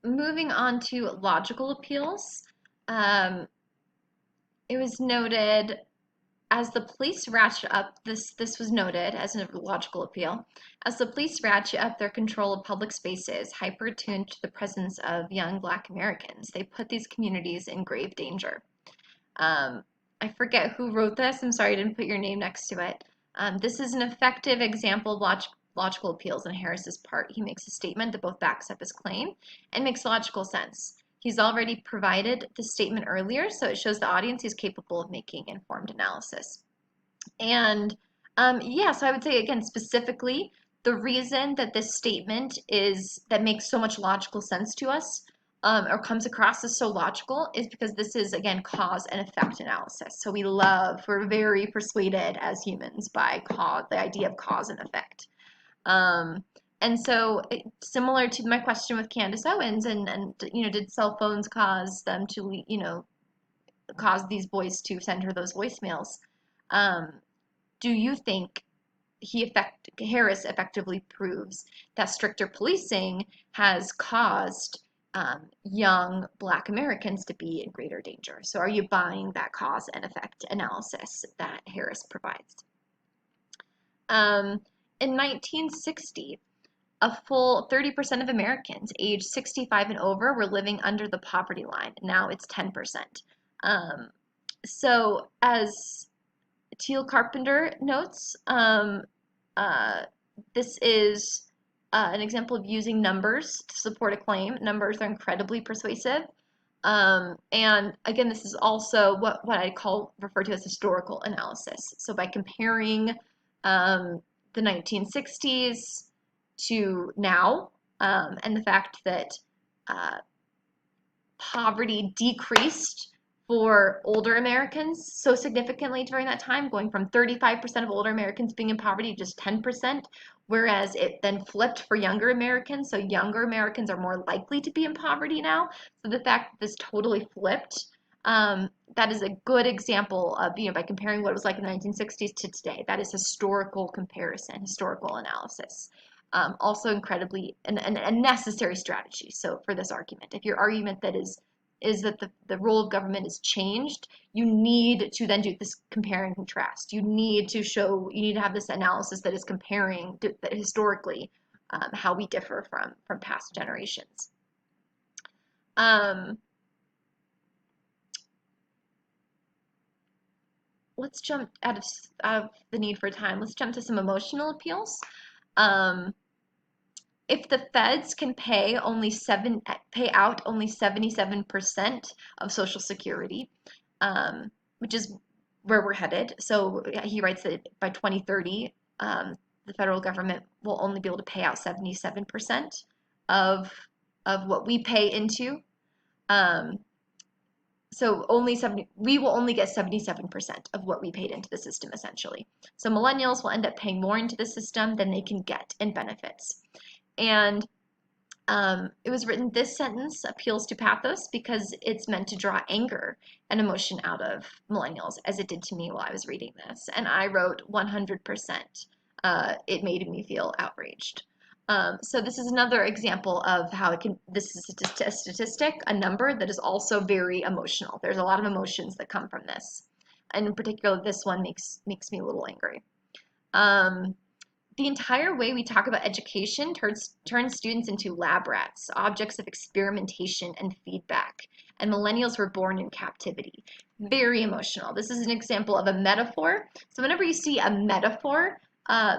Moving on to logical appeals, um, it was noted as the police ratchet up this was noted as a logical appeal. As the police ratchet up their control of public spaces, hyper attuned to the presence of young Black Americans, they put these communities in grave danger. Um, I forget who wrote this. I'm sorry I didn't put your name next to it. This is an effective example of logical appeals on Harris's part. He makes a statement that both backs up his claim and makes logical sense. He's already provided the statement earlier, so it shows the audience he's capable of making informed analysis. And yeah, so I would say again, specifically, the reason that this statement is that makes so much logical sense to us, or comes across as so logical, is because this is again cause and effect analysis. So we're very persuaded as humans by the idea of cause and effect. Um, and so, similar to my question with Candace Owens, and did cell phones cause them to cause these boys to send her those voicemails? Um, do you think Harris effectively proves that stricter policing has caused young Black Americans to be in greater danger? So, are you buying that cause and effect analysis that Harris provides? Um, in 1960, a full 30% of Americans aged 65 and over were living under the poverty line. Now it's 10%. Um, so, as Teal Carpenter notes, uh, this is an example of using numbers to support a claim. Numbers are incredibly persuasive. And again, this is also what I refer to as historical analysis. So by comparing the 1960s to now, and the fact that uh, poverty decreased for older Americans so significantly during that time, going from 35% of older Americans being in poverty to just 10%, whereas it then flipped for younger Americans. So younger Americans are more likely to be in poverty now. So the fact that this totally flipped, that is a good example of, by comparing what it was like in the 1960s to today. That is historical comparison, historical analysis. Also incredibly a necessary strategy. So for this argument, if your argument is that the role of government is changed, you need to then do this compare and contrast. You need to have this analysis that is comparing that historically how we differ from past generations. Um, let's jump out of the need for time. Let's jump to some emotional appeals. Um, if the feds can pay out only 77% of Social Security, which is where we're headed. So he writes that by 2030, the federal government will only be able to pay out 77% of what we pay into. Um, so we will only get 77% of what we paid into the system essentially. So millennials will end up paying more into the system than they can get in benefits. And it was written, this sentence appeals to pathos because it's meant to draw anger and emotion out of millennials, as it did to me while I was reading this. And I wrote 100%. It made me feel outraged. So this is another example of how this is a statistic, a number that is also very emotional. There's a lot of emotions that come from this. And in particular, this one makes me a little angry. The entire way we talk about education turns students into lab rats, objects of experimentation and feedback. And millennials were born in captivity. Very emotional. This is an example of a metaphor. So whenever you see a metaphor,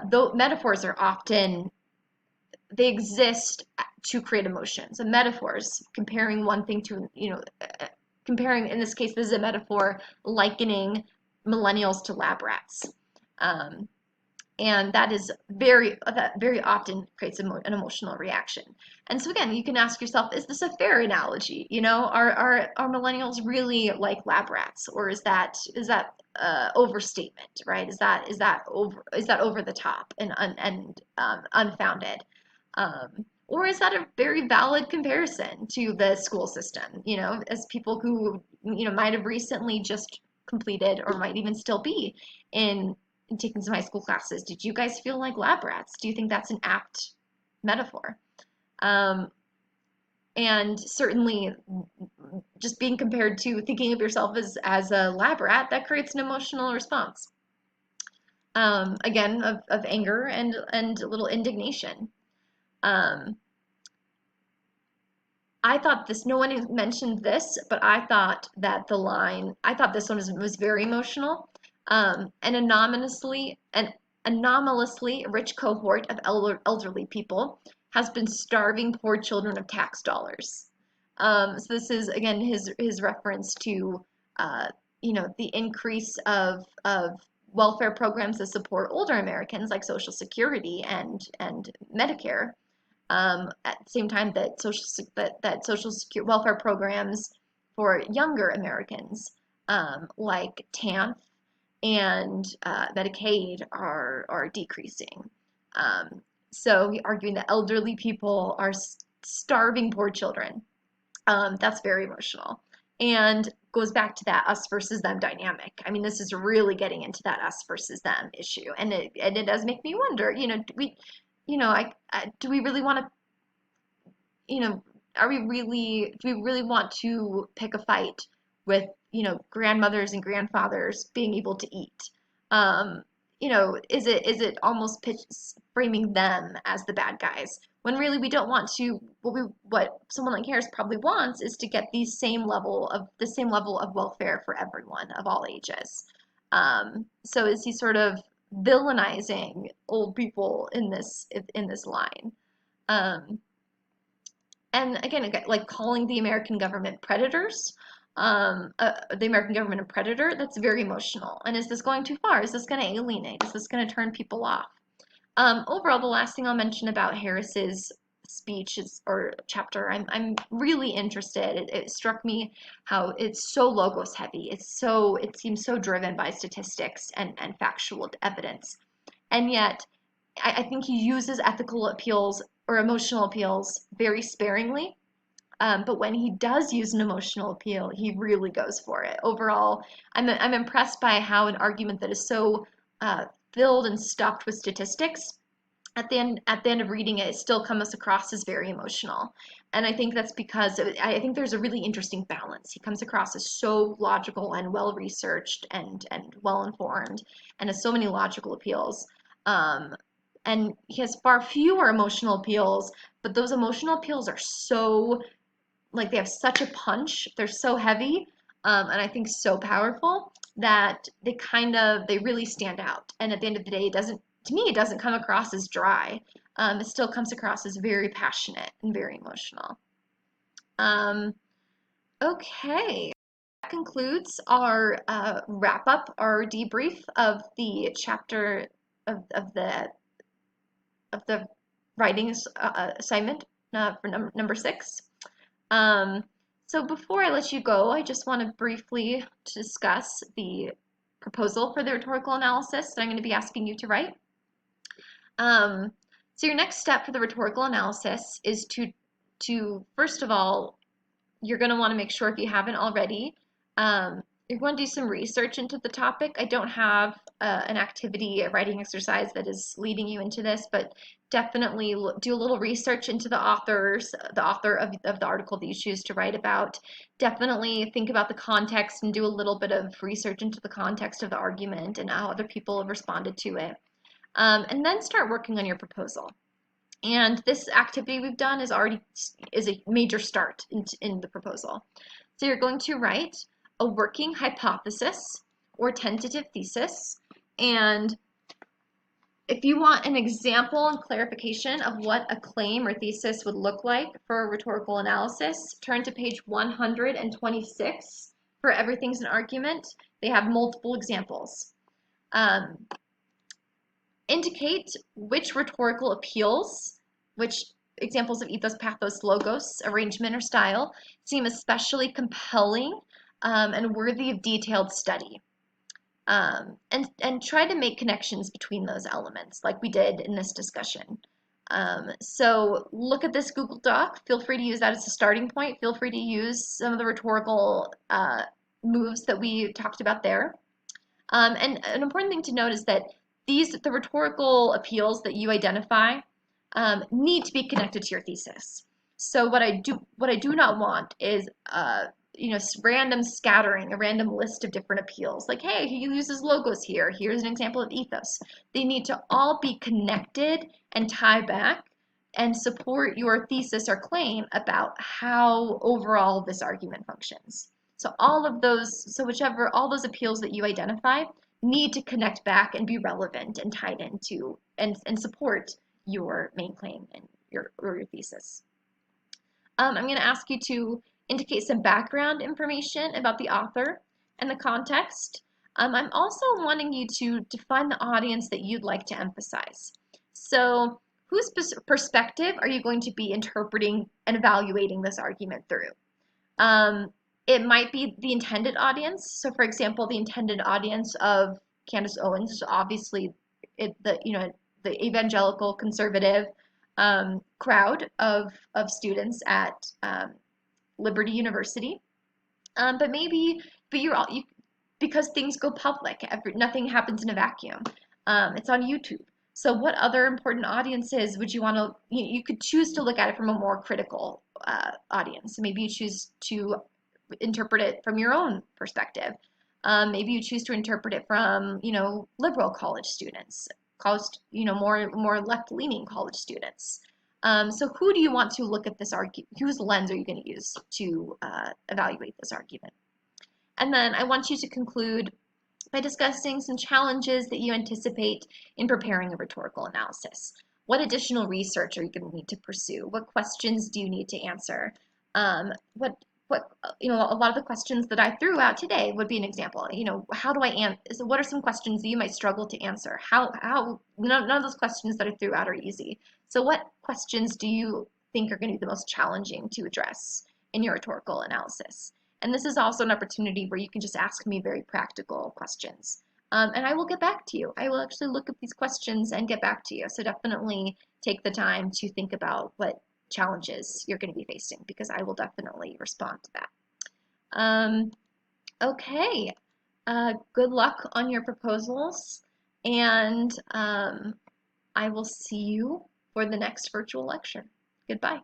though metaphors are often they exist to create emotions. So metaphors, comparing one thing to comparing, in this case, this is a metaphor likening millennials to lab rats. Um, and that very often creates an emotional reaction. And so again, you can ask yourself, is this a fair analogy? Are millennials really like lab rats, or is that overstatement, right? Is that over the top and unfounded? Or is that a very valid comparison to the school system? As people who might have recently just completed or might even still be in taking some high school classes. Did you guys feel like lab rats? Do you think that's an apt metaphor? Um, And certainly just being compared to thinking of yourself as a lab rat, that creates an emotional response. Again, of anger and a little indignation. Um, I thought this, no one mentioned this, but I thought that I thought this one was very emotional. An anomalously rich cohort of elderly people has been starving poor children of tax dollars. So this is again his reference to uh, the increase of welfare programs that support older Americans like Social Security and Medicare, at the same time that social security welfare programs for younger Americans, like TANF and Medicaid, are decreasing. Um, so arguing that elderly people are starving poor children. That's very emotional, and goes back to that us versus them dynamic. I mean, this is really getting into that us versus them issue, and it does make me wonder. Do we really want to, are we really, do we really want to pick a fight with, grandmothers and grandfathers being able to eat? Is it almost framing them as the bad guys when really we don't want to? What someone like Harris probably wants is to get the same level of welfare for everyone of all ages. So is he sort of villainizing old people in this line? Um, and again, like calling the American government predators, the American government a predator, that's very emotional. And is this going too far? Is this going to alienate? Is this going to turn people off? Overall, the last thing I'll mention about Harris's speech or chapter, I'm really interested. It struck me how it's so logos heavy. It seems so driven by statistics and factual evidence. And yet, I think he uses ethical appeals or emotional appeals very sparingly. But when he does use an emotional appeal, he really goes for it. Overall, I'm impressed by how an argument that is so filled and stuffed with statistics, at the end of reading it, it still comes across as very emotional. And I think that's because I think there's a really interesting balance. He comes across as so logical and well researched and well informed, and has so many logical appeals. Um, and he has far fewer emotional appeals, but those emotional appeals are so, like, they have such a punch. They're so heavy, and I think so powerful that they really stand out. And at the end of the day, it doesn't come across as dry. It still comes across as very passionate and very emotional. Um, okay, that concludes our wrap up, our debrief of the chapter of the writing assignment for number 6. Um, so before I let you go, I just want to briefly discuss the proposal for the rhetorical analysis that I'm going to be asking you to write. Um, so your next step for the rhetorical analysis is to first of all, you're going to want to make sure, if you haven't already, you're going to do some research into the topic. I don't have an activity, a writing exercise that is leading you into this, but definitely do a little research into the author of the article that you choose to write about. Definitely think about the context and do a little bit of research into the context of the argument and how other people have responded to it. And then start working on your proposal. And this activity we've done is a major start in the proposal. So you're going to write a working hypothesis or tentative thesis. And if you want an example and clarification of what a claim or thesis would look like for a rhetorical analysis, turn to page 126 for Everything's an Argument. They have multiple examples. Indicate which rhetorical appeals, which examples of ethos, pathos, logos, arrangement, or style seem especially compelling and worthy of detailed study. And try to make connections between those elements, like we did in this discussion. So look at this Google Doc. Feel free to use that as a starting point. Feel free to use some of the rhetorical moves that we talked about there. And an important thing to note is that the rhetorical appeals that you identify need to be connected to your thesis. So what I do not want is random scattering, a random list of different appeals. Like, hey, he uses logos here. Here's an example of ethos. They need to all be connected and tie back and support your thesis or claim about how overall this argument functions. So all those appeals that you identify need to connect back and be relevant and tied into and support your main claim and your thesis. I'm going to ask you to indicate some background information about the author and the context. I'm also wanting you to define the audience that you'd like to emphasize. So, whose perspective are you going to be interpreting and evaluating this argument through? It might be the intended audience. So, for example, the intended audience of Candace Owens is obviously the evangelical conservative crowd of students at Liberty University. But maybe, but you're all you because things go public. Nothing happens in a vacuum. It's on YouTube. So, what other important audiences would you want to? You could choose to look at it from a more critical audience. So maybe you choose to interpret it from your own perspective. Maybe you choose to interpret it from, liberal college students, more left-leaning college students. So who do you want to look at this argument? Whose lens are you going to use to evaluate this argument? And then I want you to conclude by discussing some challenges that you anticipate in preparing a rhetorical analysis. What additional research are you going to need to pursue? What questions do you need to answer? What a lot of the questions that I threw out today would be an example. How do I answer? So what are some questions that you might struggle to answer? None of those questions that I threw out are easy. So what questions do you think are going to be the most challenging to address in your rhetorical analysis? And this is also an opportunity where you can just ask me very practical questions. And I will get back to you. I will actually look at these questions and get back to you. So definitely take the time to think about what challenges you're going to be facing, because I will definitely respond to that. Okay, good luck on your proposals, and I will see you for the next virtual lecture. Goodbye.